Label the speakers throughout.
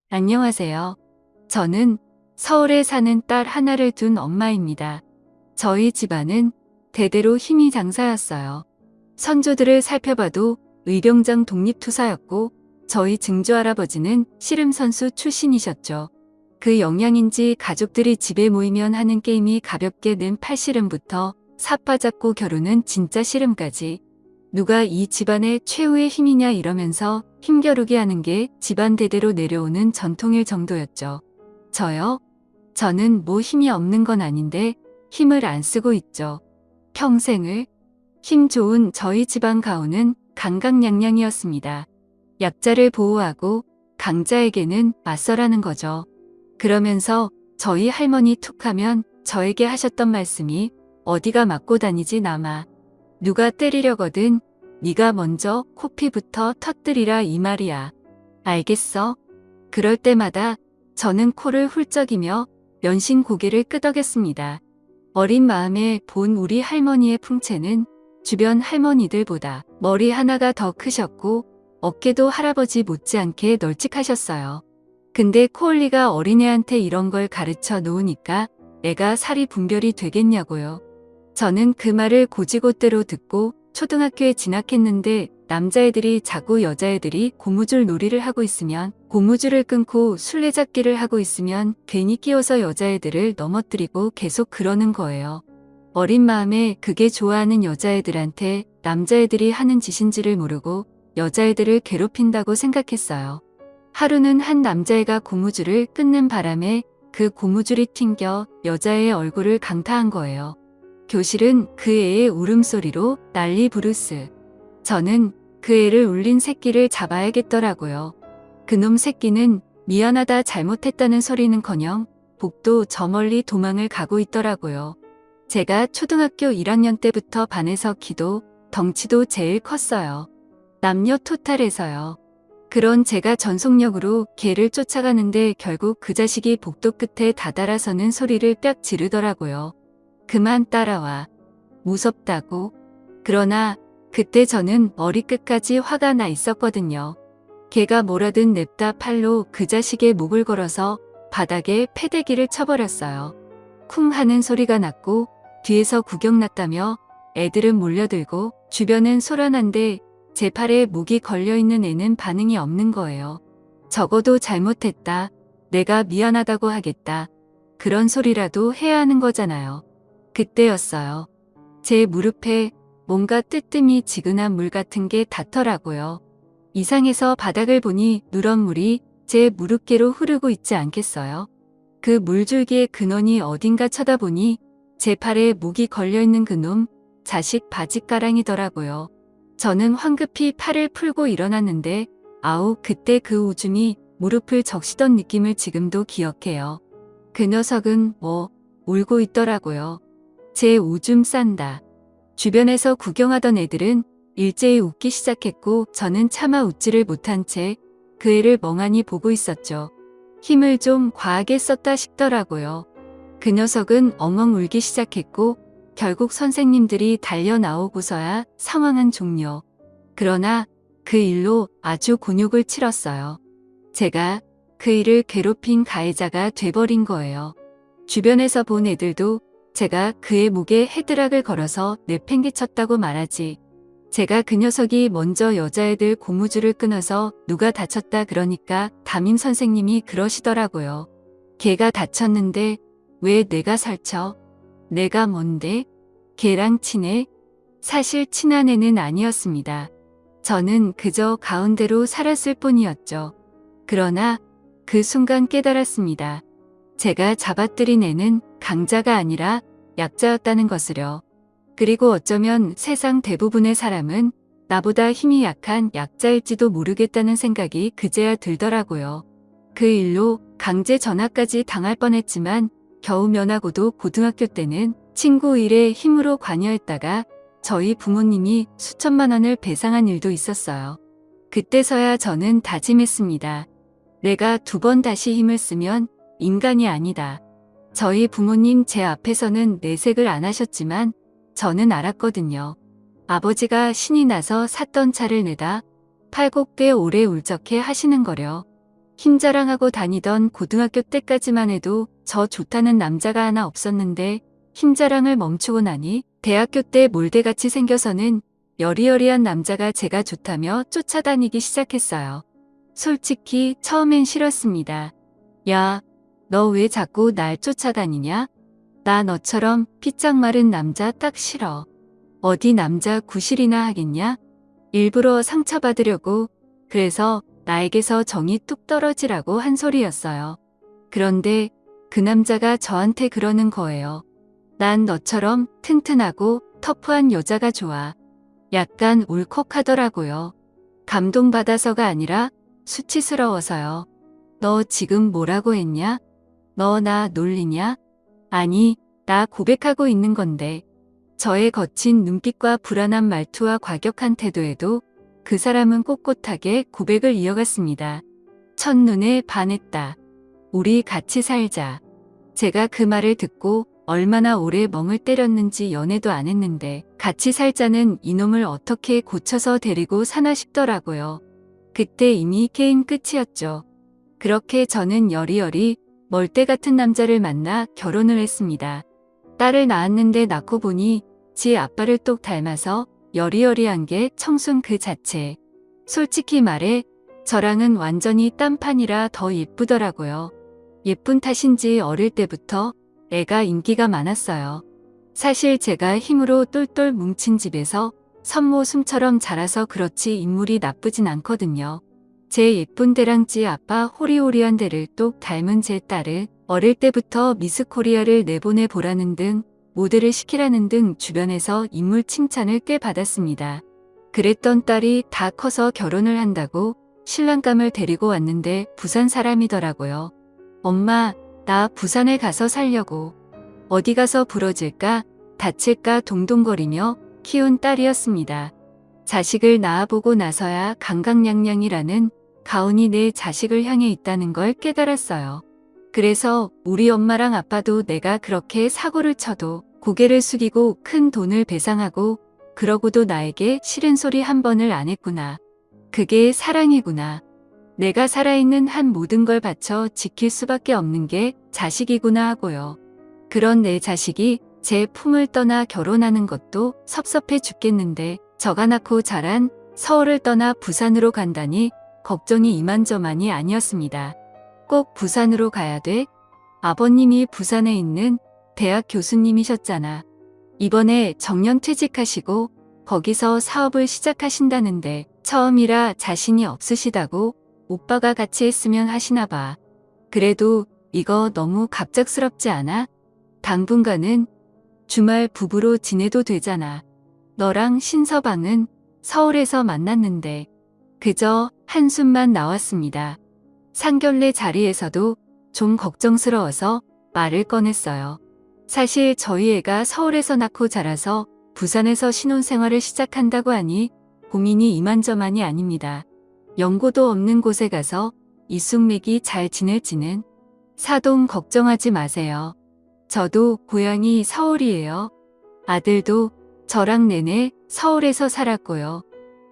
Speaker 1: 안녕하세요. 저는 서울에 사는 딸 하나를 둔 엄마입니다. 저희 집안은 대대로 힘이 장사였어요. 선조들을 살펴봐도 의병장 독립투사였고 저희 증조할아버지는 씨름선수 출신이셨죠. 그 영향인지 가족들이 집에 모이면 하는 게임이 가볍게 는 팔씨름부터 삿바잡고 겨루는 진짜 씨름까지 누가 이 집안의 최후의 힘이냐 이러면서 힘겨루기 하는 게 집안 대대로 내려오는 전통일 정도였죠. 저요? 저는 뭐 힘이 없는 건 아닌데 힘을 안 쓰고 있죠. 평생을 힘 좋은 저희 집안 가오는 강강량량이었습니다. 약자를 보호하고 강자에게는 맞서라는 거죠. 그러면서 저희 할머니 툭하면 저에게 하셨던 말씀이 어디가 맞고 다니지 남아. 누가 때리려거든 네가 먼저 코피부터 터뜨리라 이 말이야. 알겠어? 그럴 때마다 저는 코를 훌쩍이며 연신 고개를 끄덕였습니다. 어린 마음에 본 우리 할머니의 풍채는 주변 할머니들보다 머리 하나가 더 크셨고 어깨도 할아버지 못지않게 널찍하셨어요. 근데 코올리가 어린애한테 이런 걸 가르쳐 놓으니까 애가 살이 분별이 되겠냐고요. 저는 그 말을 고지고대로 듣고 초등학교에 진학했는데 남자애들이 자고 여자애들이 고무줄 놀이를 하고 있으면 고무줄을 끊고 술래잡기를 하고 있으면 괜히 끼워서 여자애들을 넘어뜨리고 계속 그러는 거예요. 어린 마음에 그게 좋아하는 여자애들한테 남자애들이 하는 짓인지를 모르고 여자애들을 괴롭힌다고 생각했어요. 하루는 한 남자애가 고무줄을 끊는 바람에 그 고무줄이 튕겨 여자애의 얼굴을 강타한 거예요. 교실은 그 애의 울음소리로 난리 부르스. 저는 그 애를 울린 새끼를 잡아야겠더라고요. 그놈 새끼는 미안하다 잘못했다는 소리는커녕 복도 저 멀리 도망을 가고 있더라고요. 제가 초등학교 1학년 때부터 반에서 키도 덩치도 제일 컸어요. 남녀 토탈에서요. 그런 제가 전속력으로 걔를 쫓아가는데 결국 그 자식이 복도 끝에 다다라서는 소리를 빽 지르더라고요. 그만 따라와. 무섭다고. 그러나 그때 저는 머리끝까지 화가 나 있었거든요. 걔가 뭐라든 냅다 팔로 그 자식의 목을 걸어서 바닥에 패대기를 쳐버렸어요. 쿵 하는 소리가 났고 뒤에서 구경 났다며 애들은 몰려들고 주변은 소란한데 제 팔에 목이 걸려있는 애는 반응이 없는 거예요. 적어도 잘못했다. 내가 미안하다고 하겠다. 그런 소리라도 해야 하는 거잖아요. 그때였어요. 제 무릎에 뭔가 뜨뜻미지근한 물 같은 게 닿더라고요. 이상해서 바닥을 보니 누런 물이 제 무릎께로 흐르고 있지 않겠어요? 그 물줄기의 근원이 어딘가 쳐다보니 제 팔에 목이 걸려있는 그놈 자식 바짓가랑이더라고요. 저는 황급히 팔을 풀고 일어났는데 아우 그때 그 오줌이 무릎을 적시던 느낌을 지금도 기억해요. 그 녀석은 울고 있더라고요. 제 오줌 싼다. 주변에서 구경하던 애들은 일제히 웃기 시작했고 저는 차마 웃지를 못한 채 그 애를 멍하니 보고 있었죠. 힘을 좀 과하게 썼다 싶더라고요. 그 녀석은 엉엉 울기 시작했고 결국 선생님들이 달려 나오고서야 상황은 종료. 그러나 그 일로 아주 곤욕을 치렀어요. 제가 그 일을 괴롭힌 가해자가 돼버린 거예요. 주변에서 본 애들도 제가 그의 목에 헤드락을 걸어서 내팽개쳤다고 말하지. 제가 그 녀석이 먼저 여자애들 고무줄을 끊어서 누가 다쳤다 그러니까 담임 선생님이 그러시더라고요. 걔가 다쳤는데 왜 내가 설쳐? 내가 뭔데? 걔랑 친해? 사실 친한 애는 아니었습니다. 저는 그저 가운데로 살았을 뿐이었죠. 그러나 그 순간 깨달았습니다. 제가 잡아들인 애는 강자가 아니라 약자였다는 것을요. 그리고 어쩌면 세상 대부분의 사람은 나보다 힘이 약한 약자일지도 모르겠다는 생각이 그제야 들더라고요. 그 일로 강제 전학까지 당할 뻔했지만 겨우 면하고도 고등학교 때는 친구 일에 힘으로 관여했다가 저희 부모님이 수천만 원을 배상한 일도 있었어요. 그때서야 저는 다짐했습니다. 내가 2번 다시 힘을 쓰면 인간이 아니다. 저희 부모님 제 앞에서는 내색을 안 하셨지만 저는 알았거든요. 아버지가 신이 나서 샀던 차를 내다 팔곡대 오래 울적해 하시는 거려. 힘자랑하고 다니던 고등학교 때까지만 해도 저 좋다는 남자가 하나 없었는데 힘자랑을 멈추고 나니 대학교 때 몰대같이 생겨서는 여리여리한 남자가 제가 좋다며 쫓아다니기 시작했어요. 솔직히 처음엔 싫었습니다. 야, 너 왜 자꾸 날 쫓아다니냐? 나 너처럼 피짝 마른 남자 딱 싫어. 어디 남자 구실이나 하겠냐? 일부러 상처받으려고, 그래서 나에게서 정이 뚝 떨어지라고 한 소리였어요. 그런데 그 남자가 저한테 그러는 거예요. 난 너처럼 튼튼하고 터프한 여자가 좋아. 약간 울컥하더라고요. 감동받아서가 아니라 수치스러워서요. 너 지금 뭐라고 했냐? 너 나 놀리냐? 아니, 나 고백하고 있는 건데. 저의 거친 눈빛과 불안한 말투와 과격한 태도에도 그 사람은 꼿꼿하게 고백을 이어갔습니다. 첫눈에 반했다. 우리 같이 살자. 제가 그 말을 듣고 얼마나 오래 멍을 때렸는지 연애도 안 했는데 같이 살자는 이놈을 어떻게 고쳐서 데리고 사나 싶더라고요. 그때 이미 게임 끝이었죠. 그렇게 저는 여리여리 멀대 같은 남자를 만나 결혼을 했습니다. 딸을 낳았는데 낳고 보니 지 아빠를 똑 닮아서 여리여리한 게 청순 그 자체. 솔직히 말해 저랑은 완전히 딴판이라 더 예쁘더라고요. 예쁜 탓인지 어릴 때부터 애가 인기가 많았어요. 사실 제가 힘으로 똘똘 뭉친 집에서 선모숨처럼 자라서 그렇지 인물이 나쁘진 않거든요. 제 예쁜 대랑쥐 아빠 호리호리한 데를 똑 닮은 제 딸을 어릴 때부터 미스 코리아를 내보내 보라는 등 모델을 시키라는 등 주변에서 인물 칭찬을 꽤 받았습니다. 그랬던 딸이 다 커서 결혼을 한다고 신랑감을 데리고 왔는데 부산 사람이더라고요. 엄마, 나 부산에 가서 살려고. 어디 가서 부러질까, 다칠까 동동거리며 키운 딸이었습니다. 자식을 낳아보고 나서야 강강냥냥이라는 가훈이 내 자식을 향해 있다는 걸 깨달았어요. 그래서 우리 엄마랑 아빠도 내가 그렇게 사고를 쳐도 고개를 숙이고 큰 돈을 배상하고 그러고도 나에게 싫은 소리 한 번을 안 했구나. 그게 사랑이구나. 내가 살아있는 한 모든 걸 바쳐 지킬 수밖에 없는 게 자식이구나 하고요. 그런 내 자식이 제 품을 떠나 결혼하는 것도 섭섭해 죽겠는데 저가 낳고 자란 서울을 떠나 부산으로 간다니 걱정이 이만저만이 아니었습니다. 꼭 부산으로 가야 돼? 아버님이 부산에 있는 대학 교수님이셨잖아. 이번에 정년 퇴직하시고 거기서 사업을 시작하신다는데 처음이라 자신이 없으시다고 오빠가 같이 했으면 하시나 봐. 그래도 이거 너무 갑작스럽지 않아? 당분간은 주말 부부로 지내도 되잖아. 너랑 신서방은 서울에서 만났는데 그저 한숨만 나왔습니다. 상견례 자리에서도 좀 걱정스러워서 말을 꺼냈어요. 사실 저희 애가 서울에서 낳고 자라서 부산에서 신혼생활을 시작한다고 하니 고민이 이만저만이 아닙니다. 연고도 없는 곳에 가서 이쑥맥이 잘 지낼지는 사돈 걱정하지 마세요. 저도 고향이 서울이에요. 아들도 저랑 내내 서울에서 살았고요.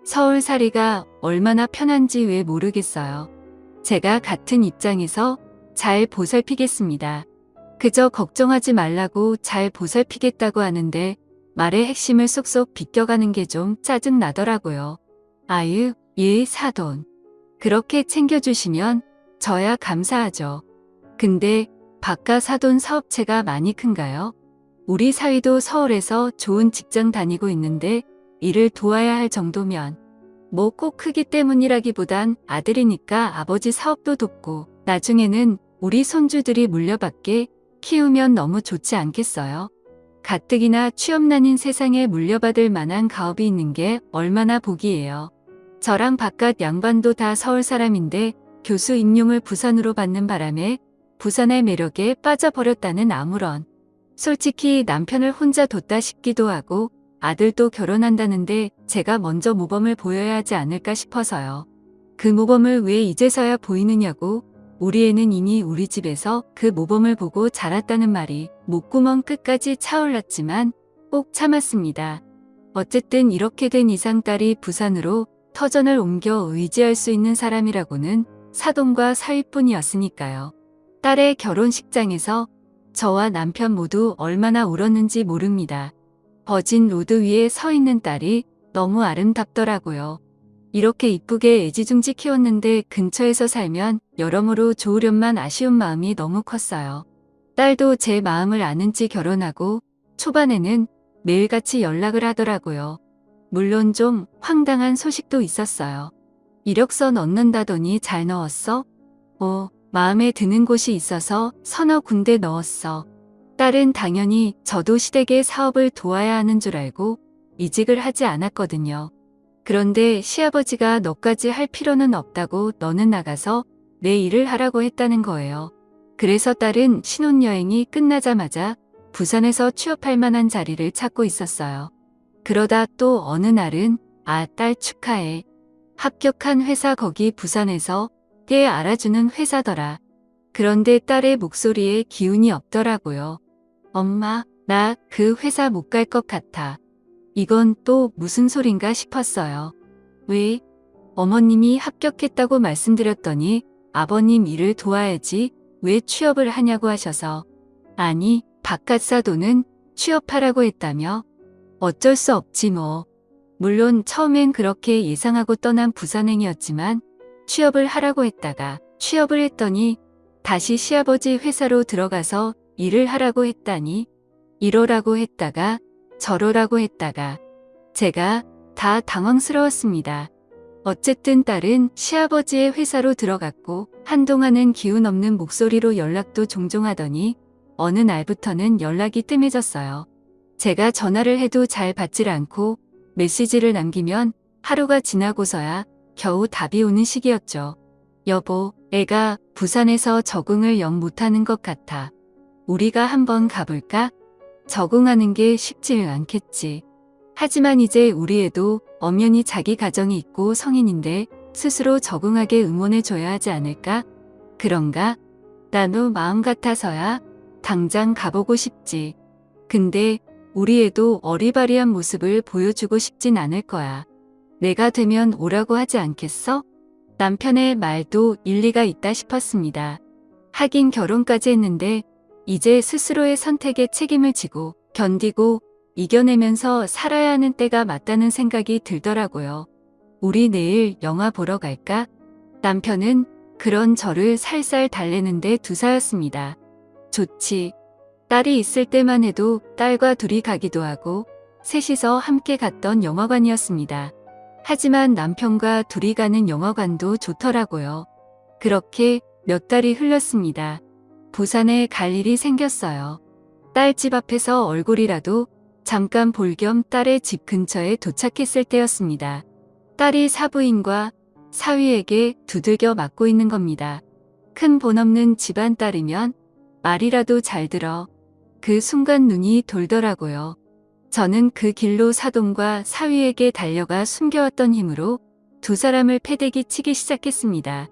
Speaker 1: 서울살이가 얼마나 편한지 왜 모르겠어요. 제가 같은 입장에서 잘 보살피겠습니다. 그저 걱정하지 말라고 잘 보살피겠다고 하는데 말의 핵심을 쏙쏙 비껴가는 게 좀 짜증 나더라고요. 아유, 예, 사돈. 그렇게 챙겨주시면 저야 감사하죠. 근데 바깥 사돈 사업체가 많이 큰가요? 우리 사위도 서울에서 좋은 직장 다니고 있는데 일을 도와야 할 정도면 뭐 꼭 크기 때문이라기보단 아들이니까 아버지 사업도 돕고 나중에는 우리 손주들이 물려받게 키우면 너무 좋지 않겠어요? 가뜩이나 취업난인 세상에 물려받을 만한 가업이 있는 게 얼마나 복이에요. 저랑 바깥 양반도 다 서울 사람인데 교수 임용을 부산으로 받는 바람에 부산의 매력에 빠져버렸다는 아무런. 솔직히 남편을 혼자 뒀다 싶기도 하고 아들도 결혼한다는데 제가 먼저 모범을 보여야 하지 않을까 싶어서요. 그 모범을 왜 이제서야 보이느냐고. 우리 애는 이미 우리 집에서 그 모범을 보고 자랐다는 말이 목구멍 끝까지 차올랐지만 꼭 참았습니다. 어쨌든 이렇게 된 이상 딸이 부산으로 터전을 옮겨 의지할 수 있는 사람이라고는 사돈과 사위뿐이었으니까요. 딸의 결혼식장에서 저와 남편 모두 얼마나 울었는지 모릅니다. 버진 로드 위에 서 있는 딸이 너무 아름답더라고요. 이렇게 이쁘게 애지중지 키웠는데 근처에서 살면 여러모로 좋으련만 아쉬운 마음이 너무 컸어요. 딸도 제 마음을 아는지 결혼하고 초반에는 매일같이 연락을 하더라고요. 물론 좀 황당한 소식도 있었어요. 이력서 넣는다더니 잘 넣었어? 마음에 드는 곳이 있어서 서너 군데 넣었어. 딸은 당연히 저도 시댁의 사업을 도와야 하는 줄 알고 이직을 하지 않았거든요. 그런데 시아버지가 너까지 할 필요는 없다고 너는 나가서 내 일을 하라고 했다는 거예요. 그래서 딸은 신혼여행이 끝나자마자 부산에서 취업할 만한 자리를 찾고 있었어요. 그러다 또 어느 날은 딸 축하해. 합격한 회사 거기 부산에서 꽤 알아주는 회사더라. 그런데 딸의 목소리에 기운이 없더라고요. 엄마, 나 그 회사 못 갈 것 같아. 이건 또 무슨 소린가 싶었어요. 왜? 어머님이 합격했다고 말씀드렸더니 아버님 일을 도와야지 왜 취업을 하냐고 하셔서. 아니, 바깥사돈은 취업하라고 했다며? 어쩔 수 없지 뭐. 물론 처음엔 그렇게 예상하고 떠난 부산행이었지만 취업을 하라고 했다가 취업을 했더니 다시 시아버지 회사로 들어가서 일을 하라고 했다니 이러라고 했다가 저러라고 했다가 제가 다 당황스러웠습니다. 어쨌든 딸은 시아버지의 회사로 들어갔고 한동안은 기운 없는 목소리로 연락도 종종 하더니 어느 날부터는 연락이 뜸해졌어요. 제가 전화를 해도 잘 받질 않고 메시지를 남기면 하루가 지나고서야 겨우 답이 오는 시기였죠. 여보, 애가 부산에서 적응을 영 못하는 것 같아. 우리가 한번 가볼까? 적응하는 게 쉽지 않겠지. 하지만 이제 우리 애도 엄연히 자기 가정이 있고 성인인데 스스로 적응하게 응원해줘야 하지 않을까? 그런가? 나도 마음 같아서야 당장 가보고 싶지. 근데 우리 애도 어리바리한 모습을 보여주고 싶진 않을 거야. 내가 되면 오라고 하지 않겠어? 남편의 말도 일리가 있다 싶었습니다. 하긴 결혼까지 했는데 이제 스스로의 선택에 책임을 지고 견디고 이겨내면서 살아야 하는 때가 맞다는 생각이 들더라고요. 우리 내일 영화 보러 갈까? 남편은 그런 저를 살살 달래는데 두사였습니다. 좋지. 딸이 있을 때만 해도 딸과 둘이 가기도 하고 셋이서 함께 갔던 영화관이었습니다. 하지만 남편과 둘이 가는 영화관도 좋더라고요. 그렇게 몇 달이 흘렀습니다. 부산에 갈 일이 생겼어요. 딸 집 앞에서 얼굴이라도 잠깐 볼 겸 딸의 집 근처에 도착했을 때였습니다. 딸이 사부인과 사위에게 두들겨 맞고 있는 겁니다. 큰 본 없는 집안 딸이면 말이라도 잘 들어. 그 순간 눈이 돌더라고요. 저는 그 길로 사돈과 사위에게 달려가 숨겨왔던 힘으로 두 사람을 패대기 치기 시작했습니다.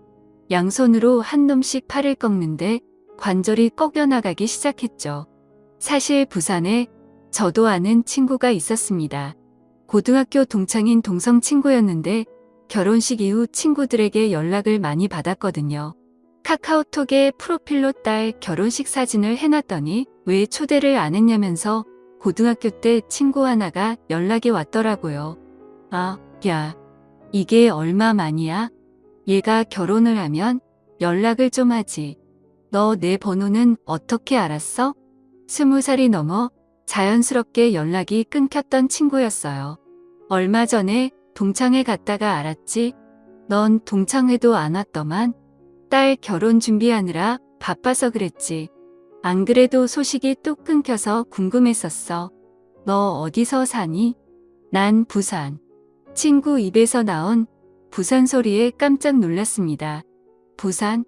Speaker 1: 양손으로 한 놈씩 팔을 꺾는데 관절이 꺾여나가기 시작했죠. 사실 부산에 저도 아는 친구가 있었습니다. 고등학교 동창인 동성 친구였는데 결혼식 이후 친구들에게 연락을 많이 받았거든요. 카카오톡에 프로필로 딸 결혼식 사진을 해놨더니 왜 초대를 안 했냐면서 고등학교 때 친구 하나가 연락이 왔더라고요. 야, 이게 얼마만이야? 얘가 결혼을 하면 연락을 좀 하지. 너 내 번호는 어떻게 알았어? 20살이 넘어 자연스럽게 연락이 끊겼던 친구였어요. 얼마 전에 동창회 갔다가 알았지? 넌 동창회도 안 왔더만. 딸 결혼 준비하느라 바빠서 그랬지. 안 그래도 소식이 뚝 끊겨서 궁금했었어. 너 어디서 사니? 난 부산. 친구 입에서 나온 부산 소리에 깜짝 놀랐습니다. 부산?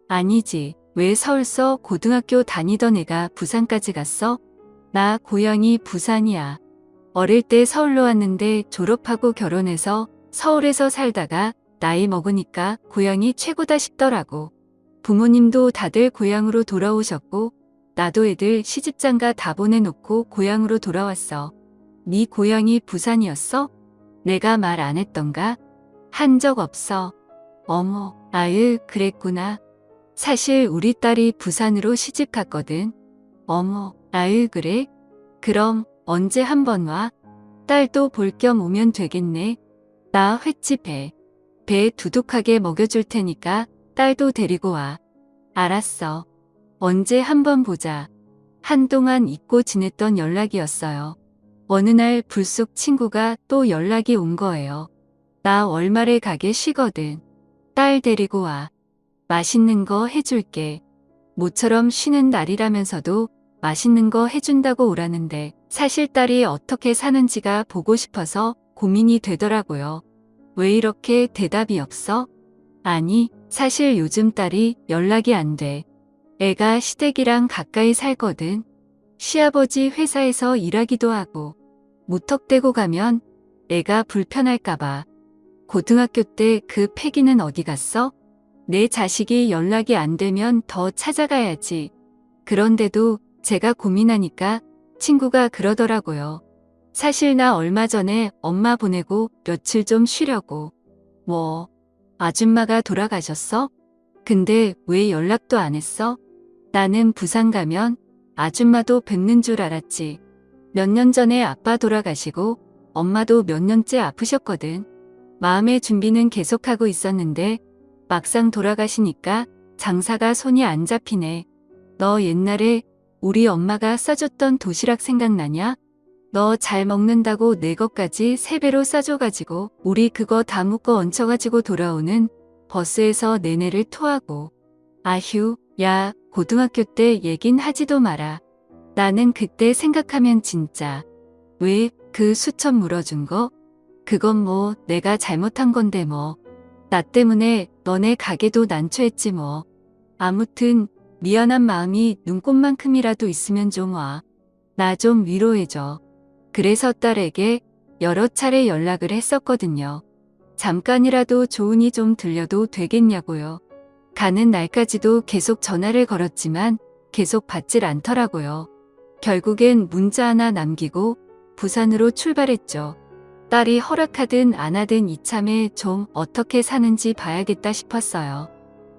Speaker 1: 아니지. 왜 서울서 고등학교 다니던 애가 부산까지 갔어? 나 고향이 부산이야. 어릴 때 서울로 왔는데 졸업하고 결혼해서 서울에서 살다가 나이 먹으니까 고향이 최고다 싶더라고. 부모님도 다들 고향으로 돌아오셨고 나도 애들 시집장가 다 보내놓고 고향으로 돌아왔어. 네 고향이 부산이었어? 내가 말 안 했던가? 한 적 없어. 어머, 아유, 그랬구나. 사실 우리 딸이 부산으로 시집 갔거든. 어머, 아유, 그래? 그럼 언제 한번 와? 딸도 볼 겸 오면 되겠네. 나 횟집 배 두둑하게 먹여줄 테니까 딸도 데리고 와. 알았어. 언제 한번 보자. 한동안 잊고 지냈던 연락이었어요. 어느 날 불쑥 친구가 또 연락이 온 거예요. 나 월말에 가게 쉬거든. 딸 데리고 와. 맛있는 거 해줄게. 모처럼 쉬는 날이라면서도 맛있는 거 해준다고 오라는데 사실 딸이 어떻게 사는지가 보고 싶어서 고민이 되더라고요. 왜 이렇게 대답이 없어? 아니, 사실 요즘 딸이 연락이 안 돼. 애가 시댁이랑 가까이 살거든. 시아버지 회사에서 일하기도 하고 무턱대고 가면 애가 불편할까봐. 고등학교 때 그 패기는 어디 갔어? 내 자식이 연락이 안 되면 더 찾아가야지. 그런데도 제가 고민하니까 친구가 그러더라고요. 사실 나 얼마 전에 엄마 보내고 며칠 좀 쉬려고. 뭐, 아줌마가 돌아가셨어? 근데 왜 연락도 안 했어? 나는 부산 가면 아줌마도 뵙는 줄 알았지. 몇 년 전에 아빠 돌아가시고 엄마도 몇 년째 아프셨거든. 마음의 준비는 계속하고 있었는데 막상 돌아가시니까 장사가 손이 안 잡히네. 너 옛날에 우리 엄마가 싸줬던 도시락 생각나냐? 너 잘 먹는다고 내 것까지 3배로 싸줘가지고 우리 그거 다 묶어 얹혀가지고 돌아오는 버스에서 내내를 토하고. 아휴, 야, 고등학교 때 얘긴 하지도 마라. 나는 그때 생각하면 진짜. 왜 그 수첩 물어준 거? 그건 뭐 내가 잘못한 건데 뭐. 나 때문에 너네 가게도 난처했지 뭐. 아무튼 미안한 마음이 눈꽃만큼이라도 있으면 좀 와. 나 좀 위로해줘. 그래서 딸에게 여러 차례 연락을 했었거든요. 잠깐이라도 좋으니 좀 들려도 되겠냐고요. 가는 날까지도 계속 전화를 걸었지만 계속 받질 않더라고요. 결국엔 문자 하나 남기고 부산으로 출발했죠. 딸이 허락하든 안 하든 이참에 좀 어떻게 사는지 봐야겠다 싶었어요.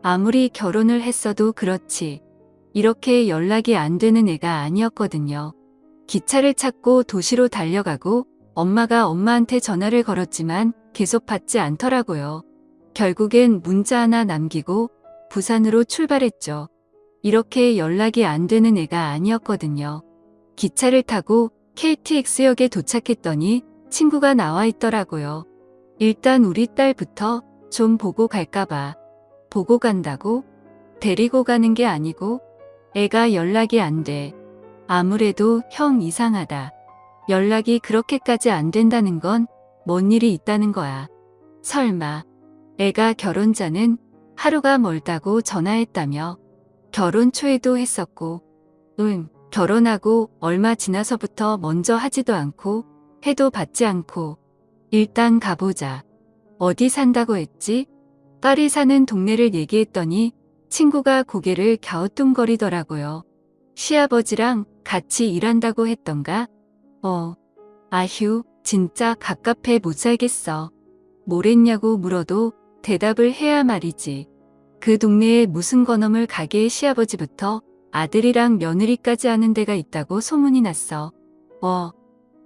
Speaker 1: 아무리 결혼을 했어도 그렇지. 이렇게 연락이 안 되는 애가 아니었거든요. 기차를 찾고 도시로 달려가고 엄마가 엄마한테 전화를 걸었지만 계속 받지 않더라고요. 결국엔 문자 하나 남기고 부산으로 출발했죠. 이렇게 연락이 안 되는 애가 아니었거든요. 기차를 타고 KTX역에 도착했더니 친구가 나와 있더라고요. 일단 우리 딸부터 좀 보고 갈까봐. 보고 간다고? 데리고 가는 게 아니고? 애가 연락이 안 돼. 아무래도 형 이상하다. 연락이 그렇게까지 안 된다는 건 뭔 일이 있다는 거야. 설마 애가 결혼 전은 하루가 멀다고 전화했다며. 결혼 초에도 했었고. 결혼하고 얼마 지나서부터 먼저 하지도 않고 해도 받지 않고. 일단 가보자. 어디 산다고 했지? 딸이 사는 동네를 얘기했더니 친구가 고개를 갸우뚱거리더라고요. 시아버지랑 같이 일한다고 했던가? 아휴, 진짜 갑갑해 못 살겠어. 뭐랬냐고 물어도 대답을 해야 말이지. 그 동네에 무슨 건어물 가게의 시아버지부터 아들이랑 며느리까지 하는 데가 있다고 소문이 났어.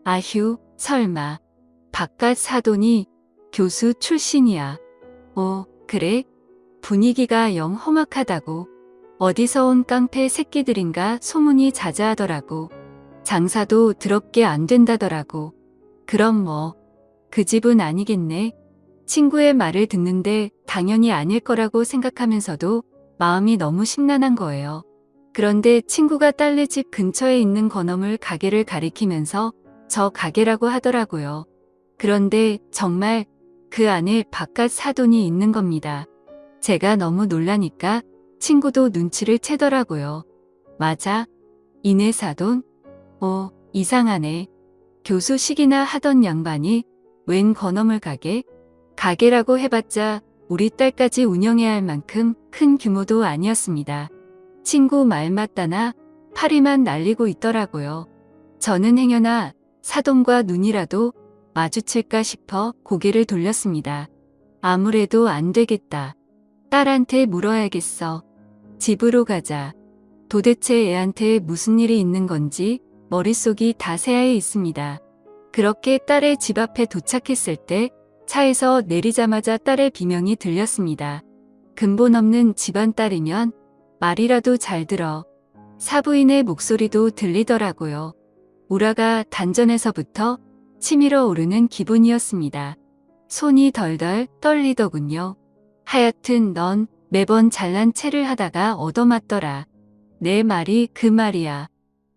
Speaker 1: 아휴, 설마. 바깥 사돈이 교수 출신이야. 그래? 분위기가 영 험악하다고. 어디서 온 깡패 새끼들인가 소문이 자자하더라고. 장사도 더럽게 안 된다더라고. 그럼 뭐, 그 집은 아니겠네. 친구의 말을 듣는데 당연히 아닐 거라고 생각하면서도 마음이 너무 심란한 거예요. 그런데 친구가 딸네 집 근처에 있는 건어물 가게를 가리키면서 저 가게라고 하더라고요. 그런데 정말 그 안에 바깥 사돈이 있는 겁니다. 제가 너무 놀라니까 친구도 눈치를 채더라고요. 맞아? 이내 사돈? 이상하네. 교수식이나 하던 양반이 웬 건어물 가게? 가게라고 해봤자 우리 딸까지 운영해야 할 만큼 큰 규모도 아니었습니다. 친구 말 맞다나 파리만 날리고 있더라고요. 저는 행여나 사돈과 눈이라도 마주칠까 싶어 고개를 돌렸습니다. 아무래도 안 되겠다. 딸한테 물어야겠어. 집으로 가자. 도대체 애한테 무슨 일이 있는 건지 머릿속이 다 새하얘 있습니다. 그렇게 딸의 집 앞에 도착했을 때 차에서 내리자마자 딸의 비명이 들렸습니다. 근본 없는 집안 딸이면 말이라도 잘 들어. 사부인의 목소리도 들리더라고요. 우라가 단전에서부터 치밀어 오르는 기분이었습니다. 손이 덜덜 떨리더군요. 하여튼 넌 매번 잘난 체를 하다가 얻어맞더라. 내 말이 그 말이야.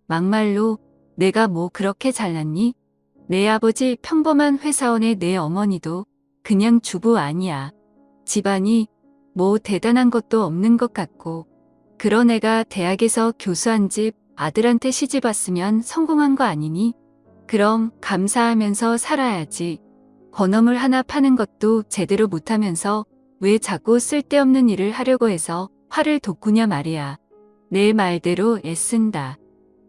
Speaker 1: 막말로 내가 뭐 그렇게 잘났니? 내 아버지 평범한 회사원의 내 어머니도 그냥 주부 아니야. 집안이 뭐 대단한 것도 없는 것 같고 그런 애가 대학에서 교수한 집 아들한테 시집 왔으면 성공한 거 아니니? 그럼 감사하면서 살아야지. 건어물 하나 파는 것도 제대로 못하면서 왜 자꾸 쓸데없는 일을 하려고 해서 화를 돋구냐 말이야. 내 말대로 애쓴다.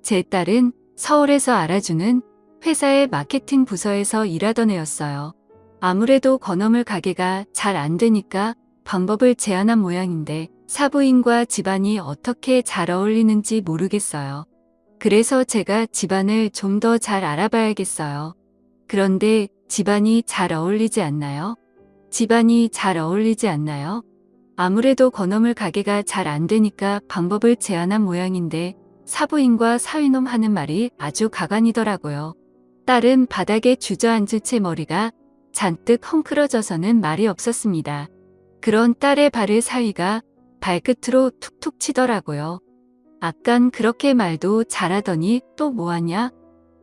Speaker 1: 제 딸은 서울에서 알아주는 회사의 마케팅 부서에서 일하던 애였어요. 아무래도 건어물 가게가 잘 안 되니까 방법을 제안한 모양인데 사부인과 집안이 어떻게 잘 어울리는지 모르겠어요. 그래서 제가 집안을 좀 더 잘 알아봐야겠어요. 그런데 집안이 잘 어울리지 않나요? 집안이 잘 어울리지 않나요? 아무래도 건어물 가게가 잘 안 되니까 방법을 제안한 모양인데 사부인과 사위놈 하는 말이 아주 가관이더라고요. 딸은 바닥에 주저앉은 채 머리가 잔뜩 헝클어져서는 말이 없었습니다. 그런 딸의 발을 사위가 발끝으로 툭툭 치더라고요. 아깐 그렇게 말도 잘하더니 또 뭐하냐?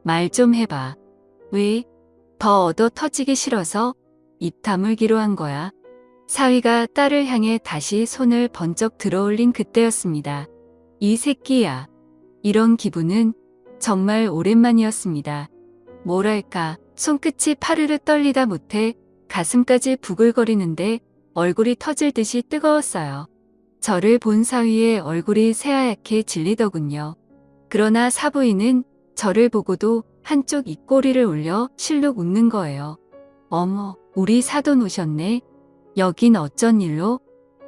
Speaker 1: 말 좀 해봐. 왜? 더 얻어 터지기 싫어서 입 다물기로 한 거야. 사위가 딸을 향해 다시 손을 번쩍 들어올린 그때였습니다. 이 새끼야. 이런 기분은 정말 오랜만이었습니다. 뭐랄까, 손끝이 파르르 떨리다 못해 가슴까지 부글거리는데 얼굴이 터질 듯이 뜨거웠어요. 저를 본 사위의 얼굴이 새하얗게 질리더군요. 그러나 사부인은 저를 보고도 한쪽 입꼬리를 올려 실룩 웃는 거예요. 어머, 우리 사돈 오셨네. 여긴 어쩐 일로?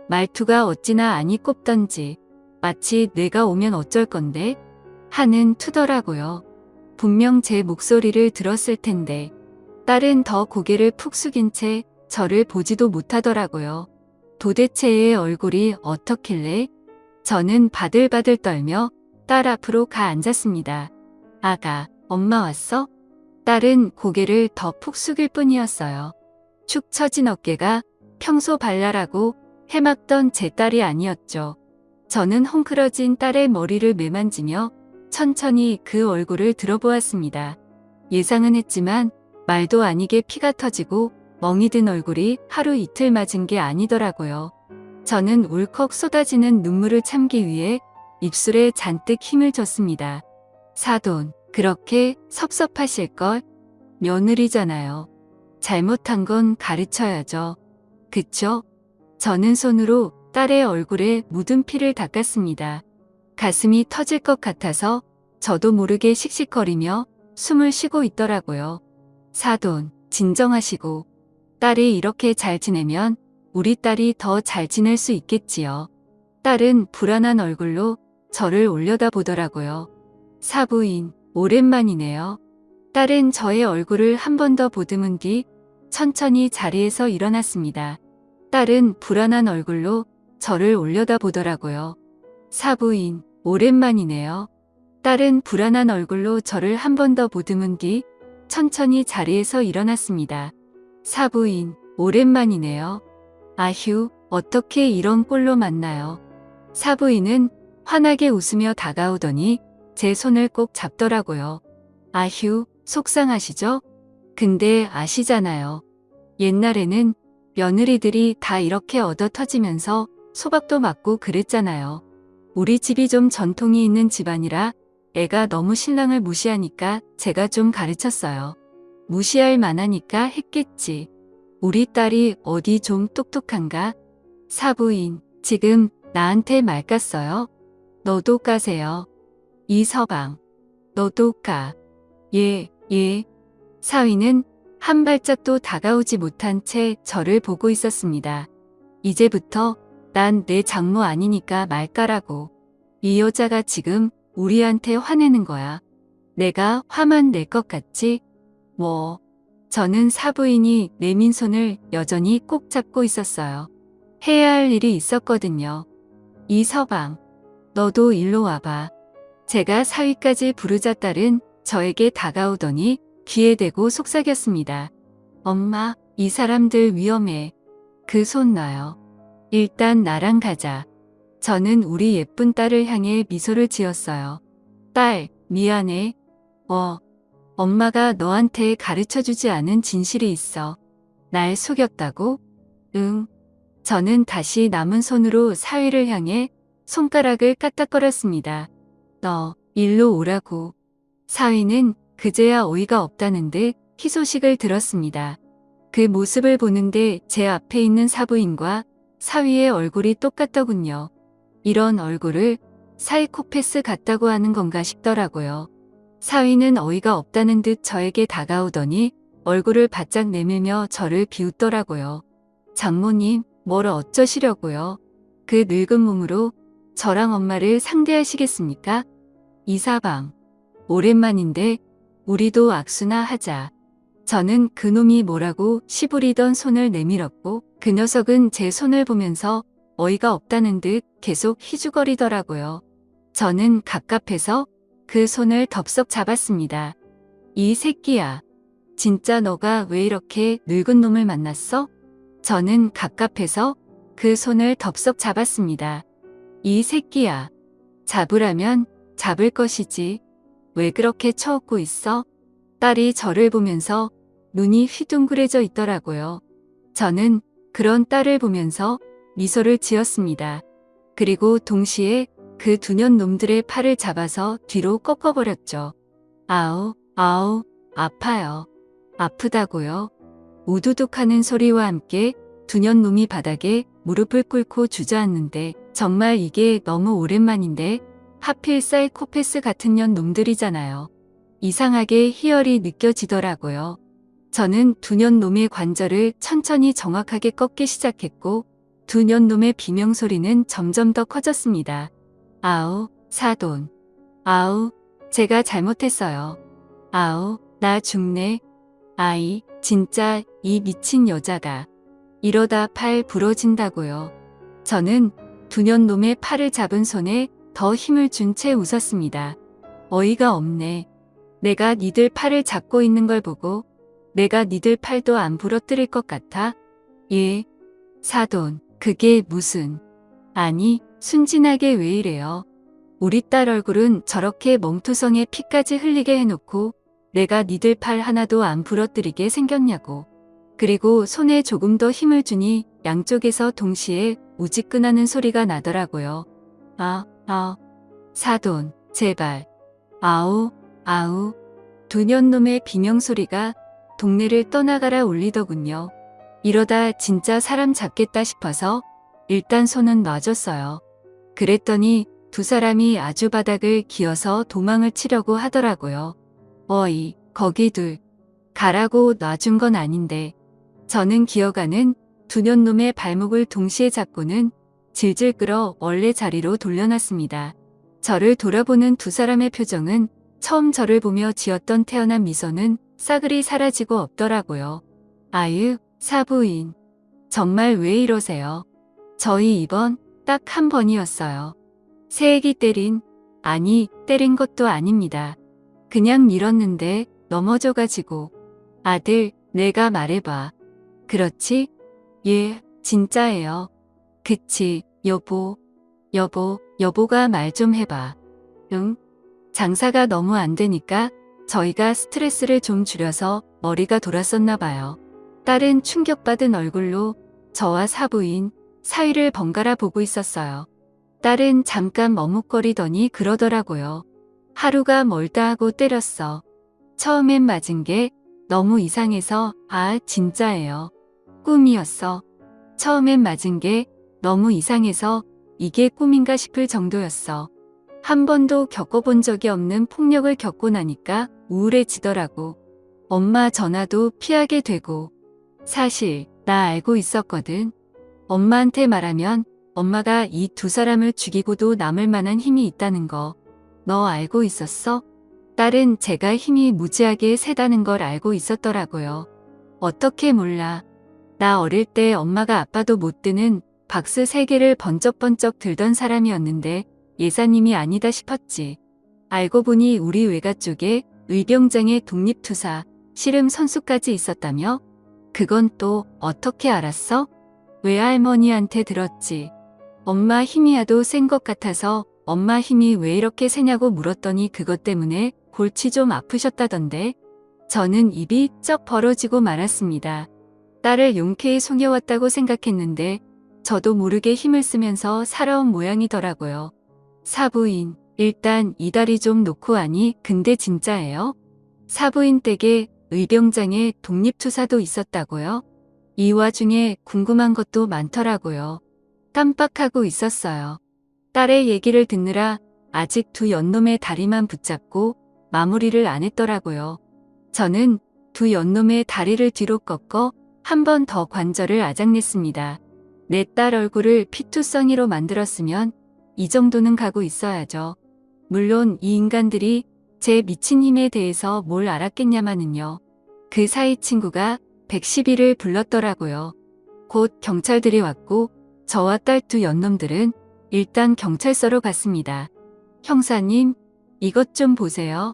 Speaker 1: 말투가 어찌나 안이 꼽던지 마치 내가 오면 어쩔 건데 하는 투더라고요. 분명 제 목소리를 들었을 텐데 딸은 더 고개를 푹 숙인 채 저를 보지도 못하더라고요. 도대체 의 얼굴이 어떻길래? 저는 바들바들 떨며 딸 앞으로 가 앉았습니다. 아가, 엄마 왔어? 딸은 고개를 더 푹 숙일 뿐이었어요. 축 처진 어깨가 평소 발랄하고 해맑던 제 딸이 아니었죠. 저는 헝클어진 딸의 머리를 매만지며 천천히 그 얼굴을 들어보았습니다. 예상은 했지만 말도 아니게 피가 터지고 멍이 든 얼굴이 하루 이틀 맞은 게 아니더라고요. 저는 울컥 쏟아지는 눈물을 참기 위해 입술에 잔뜩 힘을 줬습니다. 사돈, 그렇게 섭섭하실걸? 며느리잖아요. 잘못한 건 가르쳐야죠. 그쵸? 저는 손으로 딸의 얼굴에 묻은 피를 닦았습니다. 가슴이 터질 것 같아서 저도 모르게 씩씩거리며 숨을 쉬고 있더라고요. 사돈, 진정하시고 딸이 이렇게 잘 지내면 우리 딸이 더 잘 지낼 수 있겠지요. 딸은 불안한 얼굴로 저를 올려다보더라고요. 사부인, 오랜만이네요. 딸은 저의 얼굴을 한 번 더 보듬은 뒤 천천히 자리에서 일어났습니다. 딸은 불안한 얼굴로 저를 올려다보더라고요. 사부인, 오랜만이네요. 딸은 불안한 얼굴로 저를 한 번 더 보듬은 뒤 천천히 자리에서 일어났습니다. 사부인, 오랜만이네요. 아휴, 어떻게 이런 꼴로 만나요? 사부인은 환하게 웃으며 다가오더니 제 손을 꼭 잡더라고요. 아휴, 속상하시죠? 근데 아시잖아요. 옛날에는 며느리들이 다 이렇게 얻어 터지면서 소박도 맞고 그랬잖아요. 우리 집이 좀 전통이 있는 집안이라 애가 너무 신랑을 무시하니까 제가 좀 가르쳤어요. 무시할 만하니까 했겠지. 우리 딸이 어디 좀 똑똑한가? 사부인, 지금 나한테 말 깠어요? 너도 까세요. 이서방, 너도 까. 예. 사위는 한 발짝도 다가오지 못한 채 저를 보고 있었습니다. 이제부터 난 내 장모 아니니까 말까라고. 이 여자가 지금 우리한테 화내는 거야. 내가 화만 낼 것 같지? 뭐. 저는 사부인이 내민 손을 여전히 꼭 잡고 있었어요. 해야 할 일이 있었거든요. 이서방, 너도 일로 와봐. 제가 사위까지 부르자 딸은 저에게 다가오더니 귀에 대고 속삭였습니다. 엄마, 이 사람들 위험해. 그 손 놔요. 일단 나랑 가자. 저는 우리 예쁜 딸을 향해 미소를 지었어요. 딸, 미안해. 엄마가 너한테 가르쳐주지 않은 진실이 있어. 날 속였다고? 응. 저는 다시 남은 손으로 사위를 향해 손가락을 까딱거렸습니다. 너, 일로 오라고. 사위는 그제야 어이가 없다는 듯 희소식을 들었습니다. 그 모습을 보는데 제 앞에 있는 사부인과 사위의 얼굴이 똑같더군요. 이런 얼굴을 사이코패스 같다고 하는 건가 싶더라고요. 사위는 어이가 없다는 듯 저에게 다가오더니 얼굴을 바짝 내밀며 저를 비웃더라고요. 장모님, 뭘 어쩌시려고요? 그 늙은 몸으로 저랑 엄마를 상대하시겠습니까? 이사방, 오랜만인데 우리도 악수나 하자. 저는 그놈이 뭐라고 시부리던 손을 내밀었고 그 녀석은 제 손을 보면서 어이가 없다는 듯 계속 희죽거리더라고요. 저는 갑갑해서 그 손을 덥석 잡았습니다. 이 새끼야. 진짜 너가 왜 이렇게 늙은 놈을 만났어? 저는 갑갑해서 그 손을 덥석 잡았습니다. 이 새끼야. 잡으라면 잡을 것이지. 왜 그렇게 처없고 있어? 딸이 저를 보면서 눈이 휘둥그레져 있더라고요. 저는 그런 딸을 보면서 미소를 지었습니다. 그리고 동시에 그 두 년 놈들의 팔을 잡아서 뒤로 꺾어버렸죠. 아우, 아우, 아파요. 아프다고요? 우두둑하는 소리와 함께 두 년 놈이 바닥에 무릎을 꿇고 주저앉는데 정말 이게 너무 오랜만인데 하필 사이코패스 같은 년 놈들이잖아요. 이상하게 희열이 느껴지더라고요. 저는 두 년 놈의 관절을 천천히 정확하게 꺾기 시작했고 두 년 놈의 비명소리는 점점 더 커졌습니다. 아우, 사돈. 아우, 제가 잘못했어요. 아우, 나 죽네. 아이, 진짜 이 미친 여자가. 이러다 팔 부러진다고요. 저는 두 년 놈의 팔을 잡은 손에 더 힘을 준 채 웃었습니다. 어이가 없네. 내가 니들 팔을 잡고 있는 걸 보고 내가 니들 팔도 안 부러뜨릴 것 같아? 예. 사돈, 그게 무슨. 아니, 순진하게 왜 이래요? 우리 딸 얼굴은 저렇게 몸투성에 피까지 흘리게 해놓고 내가 니들 팔 하나도 안 부러뜨리게 생겼냐고. 그리고 손에 조금 더 힘을 주니 양쪽에서 동시에 우지끈하는 소리가 나더라고요. 사돈, 제발. 아우, 아우. 두 년 놈의 비명소리가 동네를 떠나가라 울리더군요. 이러다 진짜 사람 잡겠다 싶어서 일단 손은 놔줬어요. 그랬더니 두 사람이 아주 바닥을 기어서 도망을 치려고 하더라고요. 어이, 거기 둘. 가라고 놔준 건 아닌데. 저는 기어가는 두 년 놈의 발목을 동시에 잡고는 질질 끌어 원래 자리로 돌려놨습니다. 저를 돌아보는 두 사람의 표정은 처음 저를 보며 지었던 태연한 미소는 싸그리 사라지고 없더라고요. 아유, 사부인. 정말 왜 이러세요? 저희 이번 딱 한 번이었어요. 새애기 때린 것도 아닙니다. 그냥 밀었는데 넘어져가지고. 아들, 내가 말해봐. 그렇지? 예, 진짜예요. 그치, 여보가 말 좀 해봐. 응? 장사가 너무 안 되니까 저희가 스트레스를 좀 줄여서 머리가 돌았었나 봐요. 딸은 충격받은 얼굴로 저와 사부인, 사위를 번갈아 보고 있었어요. 딸은 잠깐 머뭇거리더니 그러더라고요. 하루가 멀다 하고 때렸어. 처음엔 맞은 게 너무 이상해서 진짜예요. 꿈이었어. 처음엔 맞은 게 너무 이상해서 이게 꿈인가 싶을 정도였어. 한 번도 겪어본 적이 없는 폭력을 겪고 나니까 우울해지더라고. 엄마 전화도 피하게 되고. 사실 나 알고 있었거든. 엄마한테 말하면 엄마가 이 두 사람을 죽이고도 남을 만한 힘이 있다는 거. 너 알고 있었어? 딸은 제가 힘이 무지하게 세다는 걸 알고 있었더라고요. 어떻게 몰라. 나 어릴 때 엄마가 아빠도 못 드는 박스 3개를 번쩍번쩍 들던 사람이었는데 예사님이 아니다 싶었지. 알고 보니 우리 외가 쪽에 의병장의 독립투사, 씨름 선수까지 있었다며? 그건 또 어떻게 알았어? 외할머니한테 들었지. 엄마 힘이 하도 센 것 같아서 엄마 힘이 왜 이렇게 세냐고 물었더니 그것 때문에 골치 좀 아프셨다던데. 저는 입이 쩍 벌어지고 말았습니다. 딸을 용케히 속여왔다고 생각했는데 저도 모르게 힘을 쓰면서 살아온 모양이더라고요. 사부인, 일단 이 다리 좀 놓고 하니 근데 진짜예요? 사부인 댁에 의병장에 독립투사도 있었다고요? 이 와중에 궁금한 것도 많더라고요. 깜빡하고 있었어요. 딸의 얘기를 듣느라 아직 두 연놈의 다리만 붙잡고 마무리를 안 했더라고요. 저는 두 연놈의 다리를 뒤로 꺾어 한 번 더 관절을 아작냈습니다. 내 딸 얼굴을 피투성이로 만들었으면 이 정도는 가고 있어야죠. 물론 이 인간들이 제 미친 힘에 대해서 뭘 알았겠냐마는요. 그 사이 친구가 112를 불렀더라고요. 곧 경찰들이 왔고 저와 딸 두 연놈들은 일단 경찰서로 갔습니다. 형사님, 이것 좀 보세요.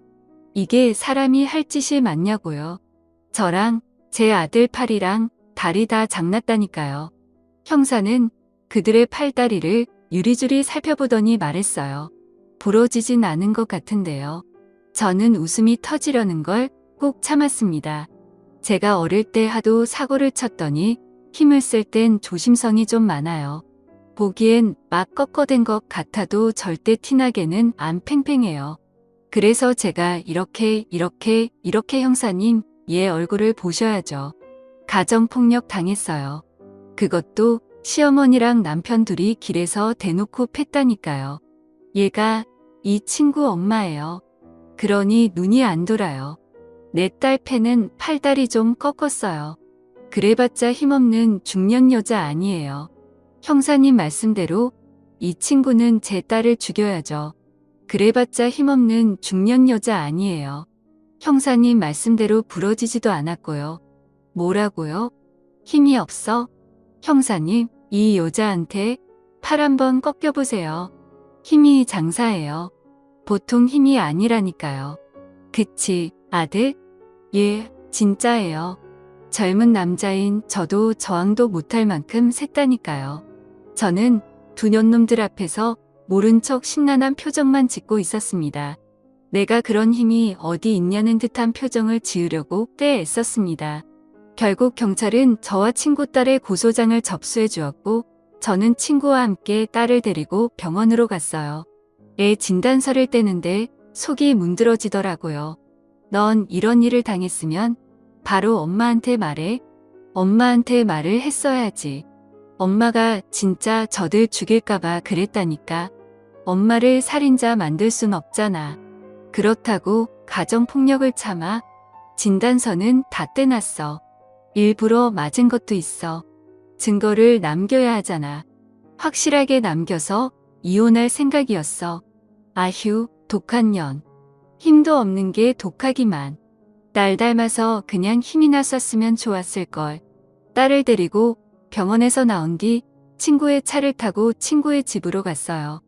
Speaker 1: 이게 사람이 할 짓이 맞냐고요. 저랑 제 아들 팔이랑 다리 다 장났다니까요. 형사는 그들의 팔다리를 유리줄이 살펴보더니 말했어요. 부러지진 않은 것 같은데요. 저는 웃음이 터지려는 걸 꼭 참았습니다. 제가 어릴 때 하도 사고를 쳤더니 힘을 쓸 땐 조심성이 좀 많아요. 보기엔 막 꺾어댄 것 같아도 절대 티나게는 안 팽팽해요. 그래서 제가 이렇게 형사님, 얘 얼굴을 보셔야죠. 가정폭력 당했어요. 그것도 시어머니랑 남편 둘이 길에서 대놓고 팼다니까요. 얘가 이 친구 엄마예요. 그러니 눈이 안 돌아요. 내 딸 패는 팔다리 좀 꺾었어요. 그래봤자 힘없는 중년 여자 아니에요. 형사님 말씀대로 이 친구는 제 딸을 죽여야죠. 그래봤자 힘없는 중년 여자 아니에요. 형사님 말씀대로 부러지지도 않았고요. 뭐라고요? 힘이 없어? 형사님, 이 여자한테 팔 한번 꺾여보세요. 힘이 장사예요. 보통 힘이 아니라니까요. 그치, 아들? 예, 진짜예요. 젊은 남자인 저도 저항도 못할 만큼 셌다니까요. 저는 두 년놈들 앞에서 모른 척 심란한 표정만 짓고 있었습니다. 내가 그런 힘이 어디 있냐는 듯한 표정을 지으려고 꽤 애썼습니다. 결국 경찰은 저와 친구 딸의 고소장을 접수해 주었고 저는 친구와 함께 딸을 데리고 병원으로 갔어요. 애 진단서를 떼는데 속이 문드러지더라고요. 넌 이런 일을 당했으면 바로 엄마한테 말해. 엄마한테 말을 했어야지. 엄마가 진짜 저들 죽일까봐 그랬다니까. 엄마를 살인자 만들 순 없잖아. 그렇다고 가정폭력을 참아? 진단서는 다 떼놨어. 일부러 맞은 것도 있어. 증거를 남겨야 하잖아. 확실하게 남겨서 이혼할 생각이었어. 아휴, 독한 년. 힘도 없는 게 독하기만. 날 닮아서 그냥 힘이나 썼으면 좋았을걸. 딸을 데리고 병원에서 나온 뒤 친구의 차를 타고 친구의 집으로 갔어요.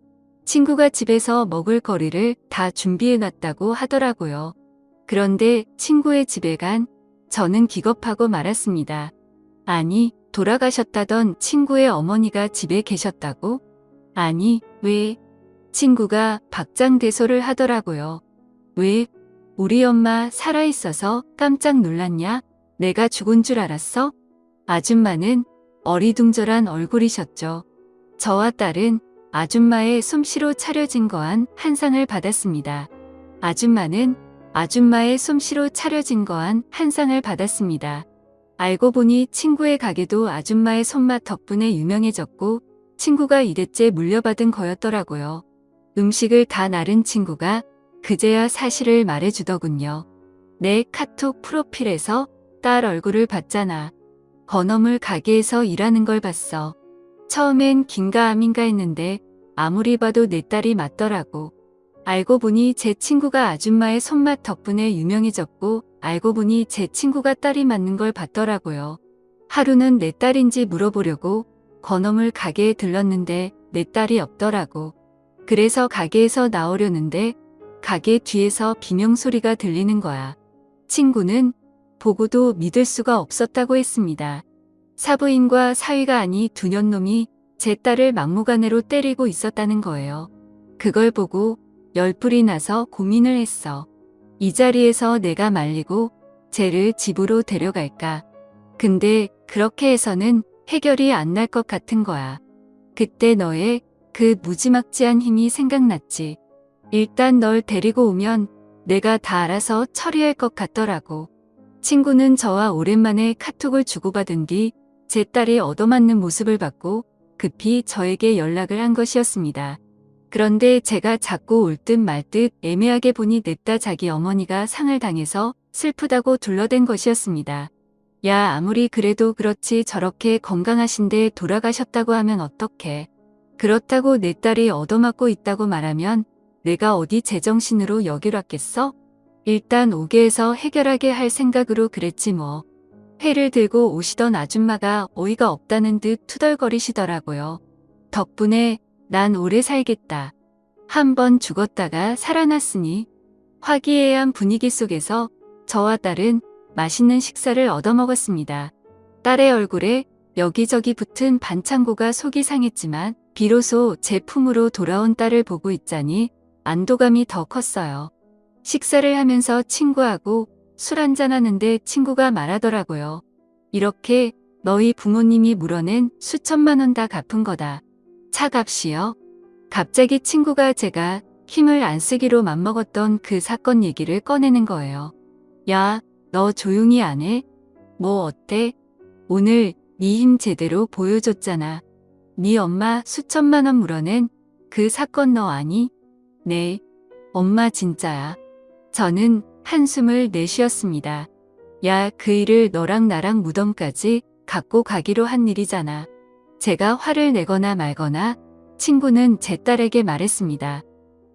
Speaker 1: 친구가 집에서 먹을 거리를 다 준비해놨다고 하더라고요. 그런데 친구의 집에 간 저는 기겁하고 말았습니다. 아니, 돌아가셨다던 친구의 어머니가 집에 계셨다고? 아니, 왜? 친구가 박장대소를 하더라고요. 왜? 우리 엄마 살아있어서 깜짝 놀랐냐? 내가 죽은 줄 알았어? 아줌마는 어리둥절한 얼굴이셨죠. 저와 딸은 아줌마의 솜씨로 차려진 거한 한 상을 받았습니다. 아줌마는 아줌마의 솜씨로 차려진 거한 한 상을 받았습니다. 알고 보니 친구의 가게도 아줌마의 손맛 덕분에 유명해졌고 친구가 2대째 물려받은 거였더라고요. 음식을 다 나른 친구가 그제야 사실을 말해주더군요. 내 카톡 프로필에서 딸 얼굴을 봤잖아. 건어물 가게에서 일하는 걸 봤어. 처음엔 긴가 아민가 했는데 아무리 봐도 내 딸이 맞더라고. 알고 보니 제 친구가 아줌마의 손맛 덕분에 유명해졌고 알고 보니 제 친구가 딸이 맞는 걸 봤더라고요. 하루는 내 딸인지 물어보려고 건어물 가게에 들렀는데 내 딸이 없더라고. 그래서 가게에서 나오려는데 가게 뒤에서 비명소리가 들리는 거야. 친구는 보고도 믿을 수가 없었다고 했습니다. 사부인과 사위가 아니 두 년놈이 제 딸을 막무가내로 때리고 있었다는 거예요. 그걸 보고 열불이 나서 고민을 했어. 이 자리에서 내가 말리고 쟤를 집으로 데려갈까. 근데 그렇게 해서는 해결이 안 날 것 같은 거야. 그때 너의 그 무지막지한 힘이 생각났지. 일단 널 데리고 오면 내가 다 알아서 처리할 것 같더라고. 친구는 저와 오랜만에 카톡을 주고받은 뒤 제 딸이 얻어맞는 모습을 봤고 급히 저에게 연락을 한 것이었습니다. 그런데 제가 자꾸 올 듯 말 듯 애매하게 보니 냅다 자기 어머니가 상을 당해서 슬프다고 둘러댄 것이었습니다. 야, 아무리 그래도 그렇지 저렇게 건강하신데 돌아가셨다고 하면 어떡해. 그렇다고 내 딸이 얻어맞고 있다고 말하면 내가 어디 제정신으로 여길 왔겠어? 일단 오게 해서 해결하게 할 생각으로 그랬지 뭐. 회를 들고 오시던 아줌마가 어이가 없다는 듯 투덜거리시더라고요. 덕분에 난 오래 살겠다. 한 번 죽었다가 살아났으니. 화기애애한 분위기 속에서 저와 딸은 맛있는 식사를 얻어먹었습니다. 딸의 얼굴에 여기저기 붙은 반창고가 속이 상했지만 비로소 제 품으로 돌아온 딸을 보고 있자니 안도감이 더 컸어요. 식사를 하면서 친구하고 술 한잔하는데 친구가 말하더라고요. 이렇게 너희 부모님이 물어낸 수천만 원 다 갚은 거다. 차값이요? 갑자기 친구가 제가 힘을 안 쓰기로 맘먹었던 그 사건 얘기를 꺼내는 거예요. 야, 너 조용히 안 해? 뭐 어때? 오늘 네 힘 제대로 보여줬잖아. 네 엄마 수천만 원 물어낸 그 사건 너 아니? 네, 엄마 진짜야. 저는 한숨을 내쉬었습니다. 야, 그 일을 너랑 나랑 무덤까지 갖고 가기로 한 일이잖아. 제가 화를 내거나 말거나 친구는 제 딸에게 말했습니다.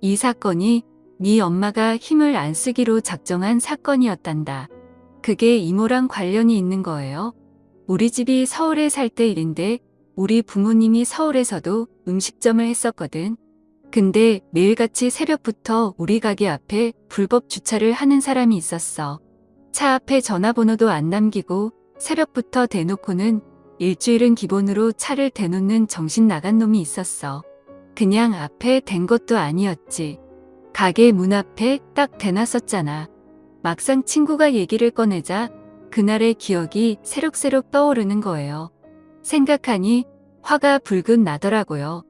Speaker 1: 이 사건이 네 엄마가 힘을 안 쓰기로 작정한 사건이었단다. 그게 이모랑 관련이 있는 거예요. 우리 집이 서울에 살 때 일인데 우리 부모님이 서울에서도 음식점을 했었거든. 근데 매일같이 새벽부터 우리 가게 앞에 불법 주차를 하는 사람이 있었어. 차 앞에 전화번호도 안 남기고 새벽부터 대놓고는 일주일은 기본으로 차를 대놓는 정신 나간 놈이 있었어. 그냥 앞에 댄 것도 아니었지. 가게 문 앞에 딱 대놨었잖아. 막상 친구가 얘기를 꺼내자 그날의 기억이 새록새록 떠오르는 거예요. 생각하니 화가 불끈 나더라고요.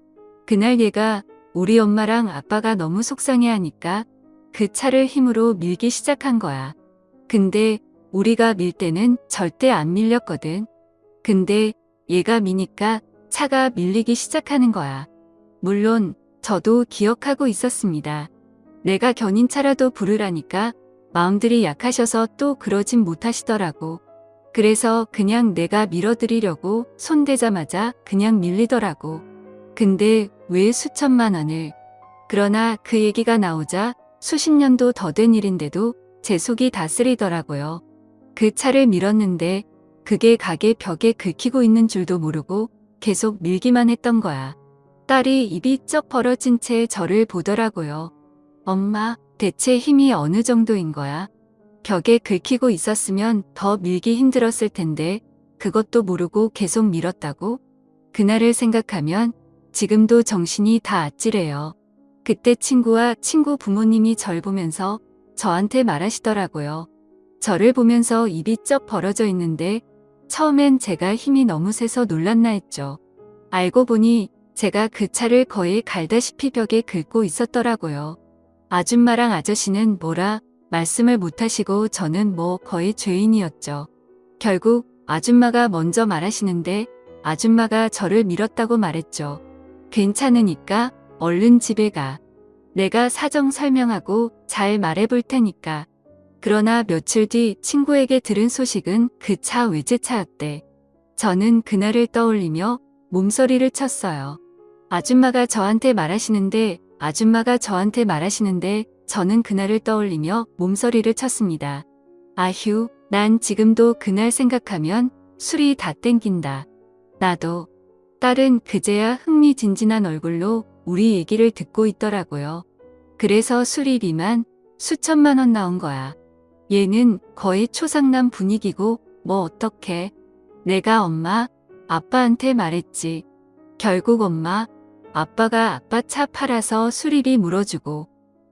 Speaker 1: 그날 얘가 우리 엄마랑 아빠가 너무 속상해하니까 그 차를 힘으로 밀기 시작한 거야. 근데 우리가 밀 때는 절대 안 밀렸거든. 근데 얘가 미니까 차가 밀리기 시작하는 거야. 물론 저도 기억하고 있었습니다. 내가 견인차라도 부르라니까 마음들이 약하셔서 또 그러진 못하시더라고. 그래서 그냥 내가 밀어드리려고 손대자마자 그냥 밀리더라고. 근데 왜 수천만 원을? 그러나 그 얘기가 나오자 수십 년도 더 된 일인데도 제 속이 다 쓰리더라고요. 그 차를 밀었는데 그게 가게 벽에 긁히고 있는 줄도 모르고 계속 밀기만 했던 거야. 딸이 입이 쩍 벌어진 채 저를 보더라고요. 엄마, 대체 힘이 어느 정도인 거야? 벽에 긁히고 있었으면 더 밀기 힘들었을 텐데 그것도 모르고 계속 밀었다고? 그날을 생각하면 지금도 정신이 다 아찔해요. 그때 친구와 친구 부모님이 절 보면서 저한테 말하시더라고요. 저를 보면서 입이 쩍 벌어져 있는데 처음엔 제가 힘이 너무 세서 놀랐나 했죠. 알고 보니 제가 그 차를 거의 갈다시피 벽에 긁고 있었더라고요. 아줌마랑 아저씨는 뭐라 말씀을 못하시고 저는 뭐 거의 죄인이었죠. 결국 아줌마가 먼저 말하시는데 아줌마가 저를 밀었다고 말했죠. 괜찮으니까 얼른 집에 가. 내가 사정 설명하고 잘 말해볼 테니까. 그러나 며칠 뒤 친구에게 들은 소식은 그 차 외제차였대. 저는 그날을 떠올리며 몸서리를 쳤어요. 아줌마가 저한테 말하시는데 저는 그날을 떠올리며 몸서리를 쳤습니다. 아휴, 난 지금도 그날 생각하면 술이 다 땡긴다. 나도. 딸은 그제야 흥미진진한 얼굴로 우리 얘기를 듣고 있더라고요. 그래서 수리비만 수천만 원 나온 거야. 얘는 거의 초상남 분위기고 뭐 어떡해. 내가 엄마, 아빠한테 말했지. 결국 엄마, 아빠가 아빠 차 팔아서 수리비 물어주고.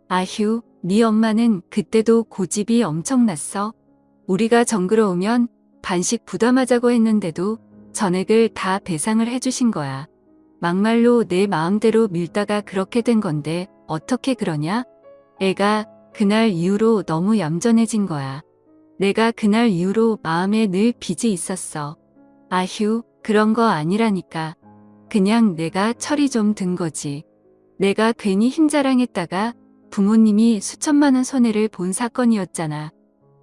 Speaker 1: 아휴, 네 엄마는 그때도 고집이 엄청났어. 우리가 정글어오면 반씩 부담하자고 했는데도 전액을 다 배상을 해주신 거야. 막말로 내 마음대로 밀다가 그렇게 된 건데 어떻게 그러냐? 애가 그날 이후로 너무 얌전해진 거야. 내가 그날 이후로 마음에 늘 빚이 있었어. 아휴, 그런 거 아니라니까. 그냥 내가 철이 좀 든 거지. 내가 괜히 힘자랑했다가 부모님이 수천만 원 손해를 본 사건이었잖아.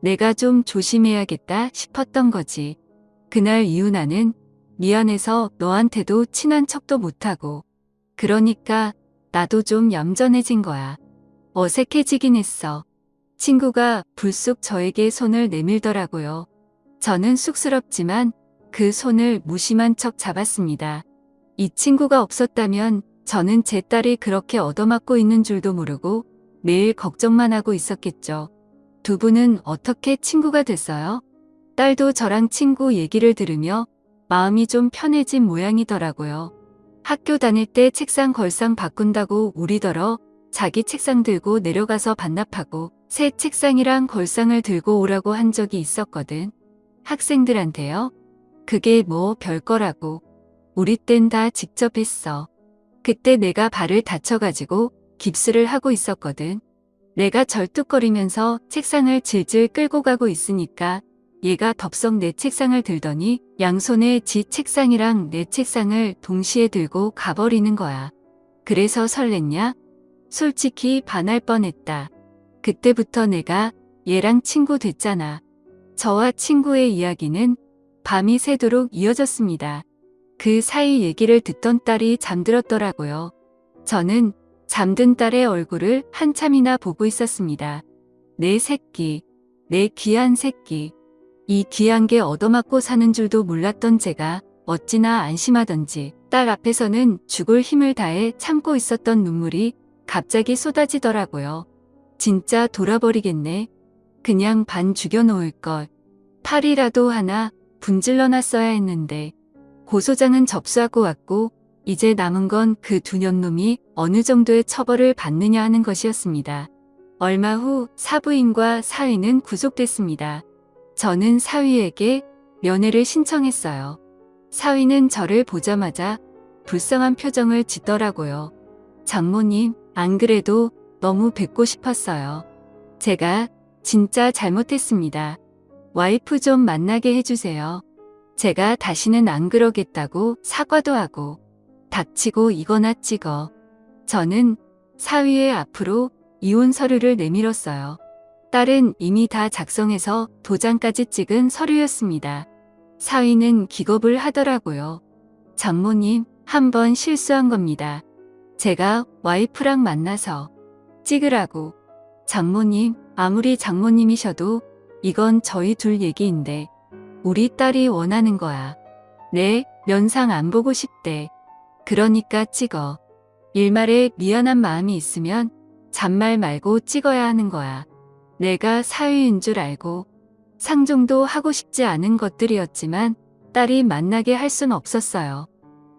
Speaker 1: 내가 좀 조심해야겠다 싶었던 거지. 그날 이후 나는 미안해서 너한테도 친한 척도 못하고. 그러니까 나도 좀 얌전해진 거야. 어색해지긴 했어. 친구가 불쑥 저에게 손을 내밀더라고요. 저는 쑥스럽지만 그 손을 무심한 척 잡았습니다. 이 친구가 없었다면 저는 제 딸이 그렇게 얻어맞고 있는 줄도 모르고 매일 걱정만 하고 있었겠죠. 두 분은 어떻게 친구가 됐어요? 딸도 저랑 친구 얘기를 들으며 마음이 좀 편해진 모양이더라고요. 학교 다닐 때 책상 걸상 바꾼다고 우리더러 자기 책상 들고 내려가서 반납하고 새 책상이랑 걸상을 들고 오라고 한 적이 있었거든. 학생들한테요? 그게 뭐 별거라고. 우리 땐 다 직접 했어. 그때 내가 발을 다쳐가지고 깁스를 하고 있었거든. 내가 절뚝거리면서 책상을 질질 끌고 가고 있으니까 얘가 덥석 내 책상을 들더니 양손에 지 책상이랑 내 책상을 동시에 들고 가버리는 거야. 그래서 설렜냐? 솔직히 반할 뻔했다. 그때부터 내가 얘랑 친구 됐잖아. 저와 친구의 이야기는 밤이 새도록 이어졌습니다. 그 사이 얘기를 듣던 딸이 잠들었더라고요. 저는 잠든 딸의 얼굴을 한참이나 보고 있었습니다. 내 새끼, 내 귀한 새끼. 이 귀한 게 얻어맞고 사는 줄도 몰랐던 제가 어찌나 안심하던지 딸 앞에서는 죽을 힘을 다해 참고 있었던 눈물이 갑자기 쏟아지더라고요. 진짜 돌아버리겠네. 그냥 반 죽여놓을 걸. 팔이라도 하나 분질러 놨어야 했는데. 고소장은 접수하고 왔고 이제 남은 건 그 두 년놈이 어느 정도의 처벌을 받느냐 하는 것이었습니다. 얼마 후 사부인과 사위는 구속됐습니다. 저는 사위에게 면회를 신청했어요. 사위는 저를 보자마자 불쌍한 표정을 짓더라고요. 장모님, 안 그래도 너무 뵙고 싶었어요. 제가 진짜 잘못했습니다. 와이프 좀 만나게 해주세요. 제가 다시는 안 그러겠다고 사과도 하고 닥치고 이거나 찍어. 저는 사위의 앞으로 이혼 서류를 내밀었어요. 딸은 이미 다 작성해서 도장까지 찍은 서류였습니다. 사위는 기겁을 하더라고요. 장모님, 한 번 실수한 겁니다. 제가 와이프랑 만나서 찍으라고. 장모님, 아무리 장모님이셔도 이건 저희 둘 얘기인데 우리 딸이 원하는 거야. 네, 면상 안 보고 싶대. 그러니까 찍어. 일말에 미안한 마음이 있으면 잔말 말고 찍어야 하는 거야. 내가 사위인 줄 알고 상종도 하고 싶지 않은 것들이었지만 딸이 만나게 할 순 없었어요.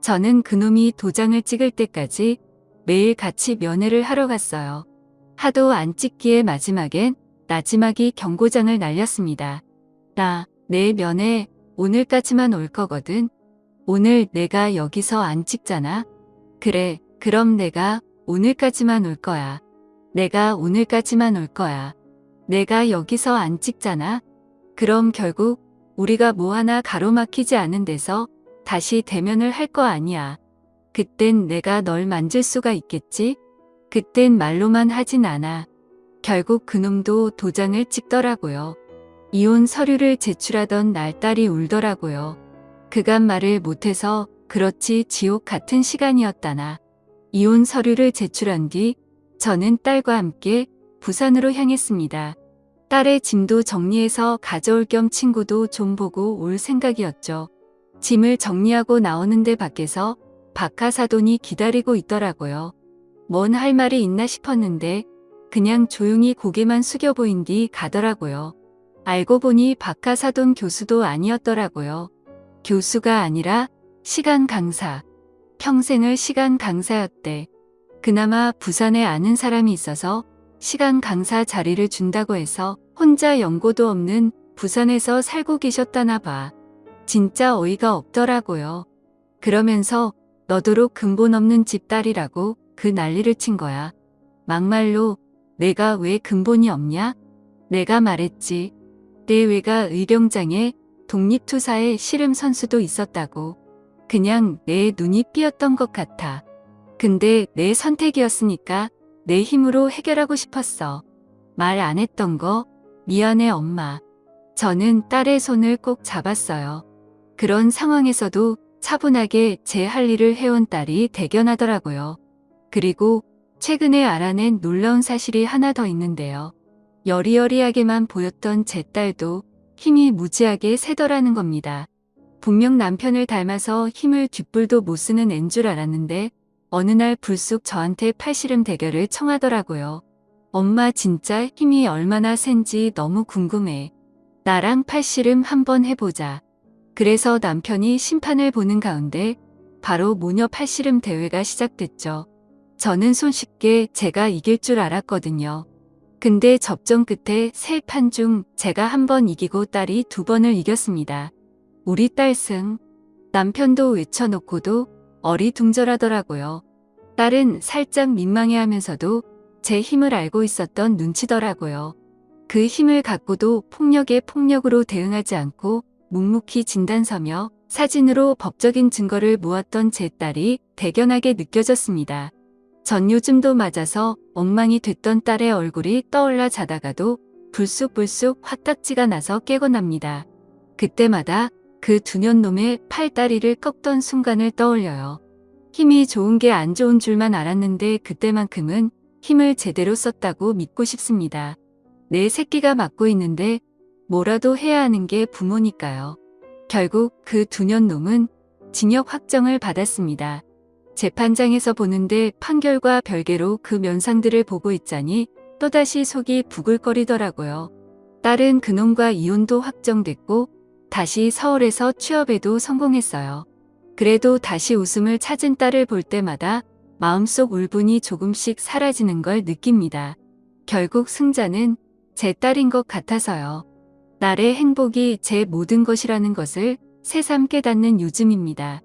Speaker 1: 저는 그놈이 도장을 찍을 때까지 매일 같이 면회를 하러 갔어요. 하도 안 찍기에 마지막엔 나지막이 경고장을 날렸습니다. 내 면회 오늘까지만 올 거거든. 오늘 내가 여기서 안 찍잖아. 그래, 그럼 내가 오늘까지만 올 거야. 내가 오늘까지만 올 거야. 내가 여기서 안 찍잖아. 그럼 결국 우리가 뭐 하나 가로막히지 않은 데서 다시 대면을 할 거 아니야. 그땐 내가 널 만질 수가 있겠지? 그땐 말로만 하진 않아. 결국 그놈도 도장을 찍더라고요. 이혼 서류를 제출하던 날 딸이 울더라고요. 그간 말을 못해서 그렇지 지옥 같은 시간이었다나. 이혼 서류를 제출한 뒤 저는 딸과 함께 부산으로 향했습니다. 딸의 짐도 정리해서 가져올 겸 친구도 좀 보고 올 생각이었죠. 짐을 정리하고 나오는데 밖에서 박하사돈이 기다리고 있더라고요. 뭔 할 말이 있나 싶었는데 그냥 조용히 고개만 숙여 보인 뒤 가더라고요. 알고 보니 박하사돈 교수도 아니었더라고요. 교수가 아니라 시간 강사. 평생을 시간 강사였대. 그나마 부산에 아는 사람이 있어서 시간 강사 자리를 준다고 해서 혼자 연고도 없는 부산에서 살고 계셨다나 봐. 진짜 어이가 없더라고요. 그러면서 너도록 근본 없는 집 딸이라고 그 난리를 친 거야. 막말로 내가 왜 근본이 없냐? 내가 말했지. 내 외가 의병장에 독립투사의 씨름 선수도 있었다고. 그냥 내 눈이 삐었던 것 같아. 근데 내 선택이었으니까 내 힘으로 해결하고 싶었어. 말 안 했던 거 미안해 엄마. 저는 딸의 손을 꼭 잡았어요. 그런 상황에서도 차분하게 제 할 일을 해온 딸이 대견하더라고요. 그리고 최근에 알아낸 놀라운 사실이 하나 더 있는데요. 여리여리하게만 보였던 제 딸도 힘이 무지하게 세더라는 겁니다. 분명 남편을 닮아서 힘을 뒷불도 못 쓰는 앤 줄 알았는데 어느 날 불쑥 저한테 팔씨름 대결을 청하더라고요. 엄마 진짜 힘이 얼마나 센지 너무 궁금해. 나랑 팔씨름 한번 해보자. 그래서 남편이 심판을 보는 가운데 바로 모녀 팔씨름 대회가 시작됐죠. 저는 손쉽게 제가 이길 줄 알았거든요. 근데 접전 끝에 3판 중 제가 한 번 이기고 딸이 2번을 이겼습니다. 우리 딸 승. 남편도 외쳐놓고도 어리둥절하더라고요. 딸은 살짝 민망해하면서도 제 힘을 알고 있었던 눈치더라고요. 그 힘을 갖고도 폭력에 폭력으로 대응하지 않고 묵묵히 진단서며 사진으로 법적인 증거를 모았던 제 딸이 대견하게 느껴졌습니다. 전 요즘도 맞아서 엉망이 됐던 딸의 얼굴이 떠올라 자다가도 불쑥불쑥 화딱지가 나서 깨고 납니다. 그때마다 그 두년놈의 팔다리를 꺾던 순간을 떠올려요. 힘이 좋은 게 안 좋은 줄만 알았는데 그때만큼은 힘을 제대로 썼다고 믿고 싶습니다. 내 새끼가 맡고 있는데 뭐라도 해야 하는 게 부모니까요. 결국 그 2년놈은 징역 확정을 받았습니다. 재판장에서 보는데 판결과 별개로 그 면상들을 보고 있자니 또다시 속이 부글거리더라고요. 딸은 그놈과 이혼도 확정됐고 다시 서울에서 취업에도 성공했어요. 그래도 다시 웃음을 찾은 딸을 볼 때마다 마음속 울분이 조금씩 사라지는 걸 느낍니다. 결국 승자는 제 딸인 것 같아서요. 딸의 행복이 제 모든 것이라는 것을 새삼 깨닫는 요즘입니다.